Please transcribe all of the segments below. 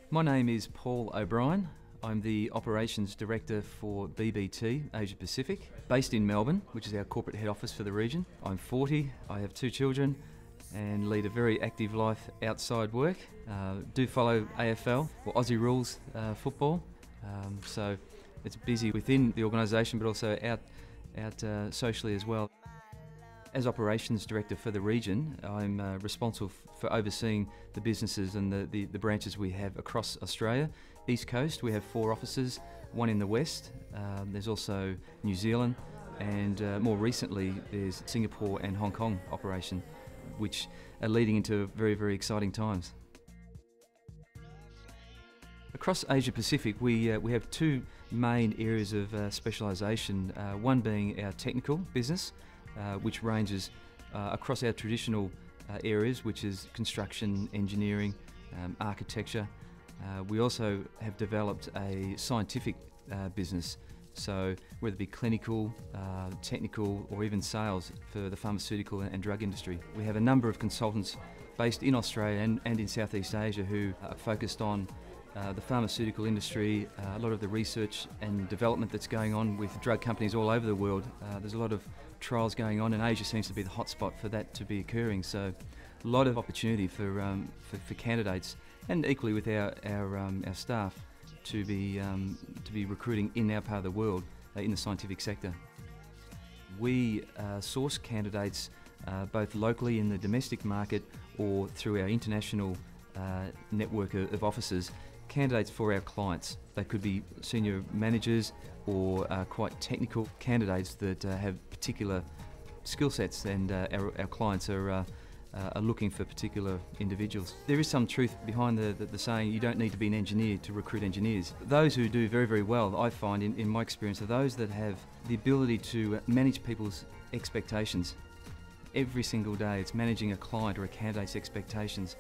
My name is Paul O'Brien. I'm the Operations Director for BBT Asia Pacific, based in Melbourne, which is our corporate head office for the region. I'm 40, I have 2 children and lead a very active life outside work. Do follow AFL, or Aussie Rules football, so it's busy within the organisation but also out socially as well. As Operations Director for the region, I'm responsible for overseeing the businesses and the branches we have across Australia. East Coast, we have 4 offices, one in the West, there's also New Zealand, and more recently there's Singapore and Hong Kong operation, which are leading into very, very exciting times. Across Asia Pacific, we have 2 main areas of specialisation, one being our technical business, which ranges across our traditional areas, which is construction, engineering, architecture. We also have developed a scientific business, so whether it be clinical, technical or even sales for the pharmaceutical and drug industry. We have a number of consultants based in Australia and in Southeast Asia who are focused on the pharmaceutical industry, a lot of the research and development that's going on with drug companies all over the world. There's a lot of trials going on, and Asia seems to be the hotspot for that to be occurring. So a lot of opportunity for candidates, and equally with our staff, to be recruiting in our part of the world in the scientific sector. We source candidates both locally in the domestic market or through our international network of offices, candidates for our clients. They could be senior managers or quite technical candidates that have particular skill sets, and our clients are looking for particular individuals. There is some truth behind the saying, you don't need to be an engineer to recruit engineers. Those who do very, very well, I find in my experience, are those that have the ability to manage people's expectations. Every single day it's managing a client or a candidate's expectations.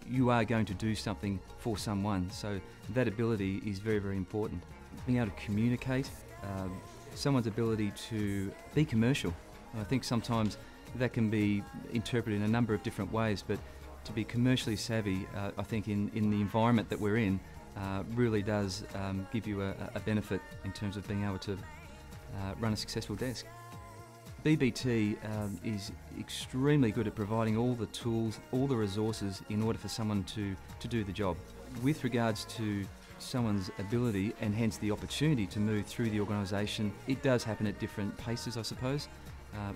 You are going to do something for someone, so that ability is very, very important. Being able to communicate, someone's ability to be commercial. And I think sometimes that can be interpreted in a number of different ways, but to be commercially savvy, I think in the environment that we're in, really does give you a benefit in terms of being able to run a successful desk. BBT is extremely good at providing all the tools, all the resources in order for someone to do the job. With regards to someone's ability and hence the opportunity to move through the organisation, it does happen at different paces, I suppose.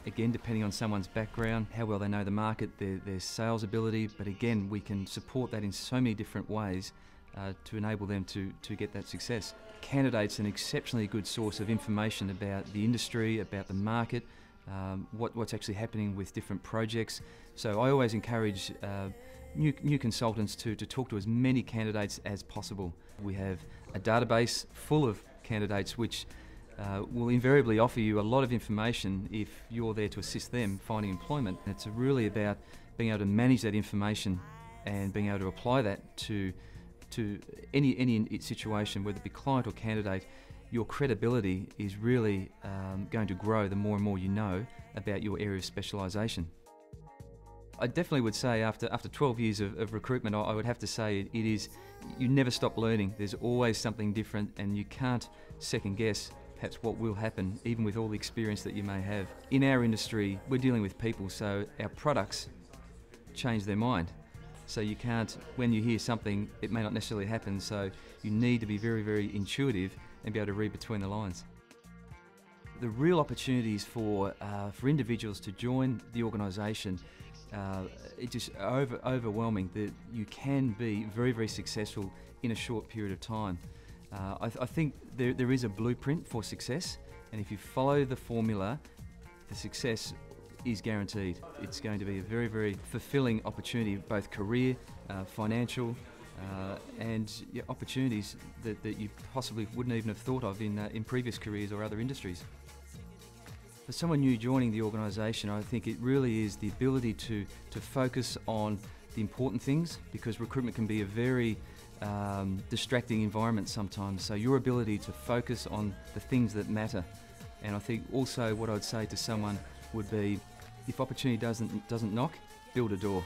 Again, depending on someone's background, how well they know the market, their sales ability, but again, we can support that in so many different ways to enable them to get that success. Candidates are an exceptionally good source of information about the industry, about the market, what's actually happening with different projects. So I always encourage new consultants to talk to as many candidates as possible. We have a database full of candidates which will invariably offer you a lot of information if you're there to assist them finding employment. It's really about being able to manage that information and being able to apply that to any situation, whether it be client or candidate. Your credibility is really going to grow the more and more you know about your area of specialisation. I definitely would say after 12 years of recruitment, I would have to say you never stop learning. There's always something different, and you can't second guess perhaps what will happen, even with all the experience that you may have. In our industry, we're dealing with people, so our products change their mind. So you can't, when you hear something, it may not necessarily happen, so you need to be very, very intuitive and be able to read between the lines. The real opportunities for individuals to join the organisation, it's just overwhelming that you can be very, very successful in a short period of time. I think there is a blueprint for success, and if you follow the formula, the success is guaranteed. It's going to be a very, very fulfilling opportunity, both career, financial, and opportunities that you possibly wouldn't even have thought of in previous careers or other industries. For someone new joining the organisation, I think it really is the ability to focus on the important things, because recruitment can be a very distracting environment sometimes. So your ability to focus on the things that matter. And I think also what I'd say to someone would be, if opportunity doesn't knock, build a door.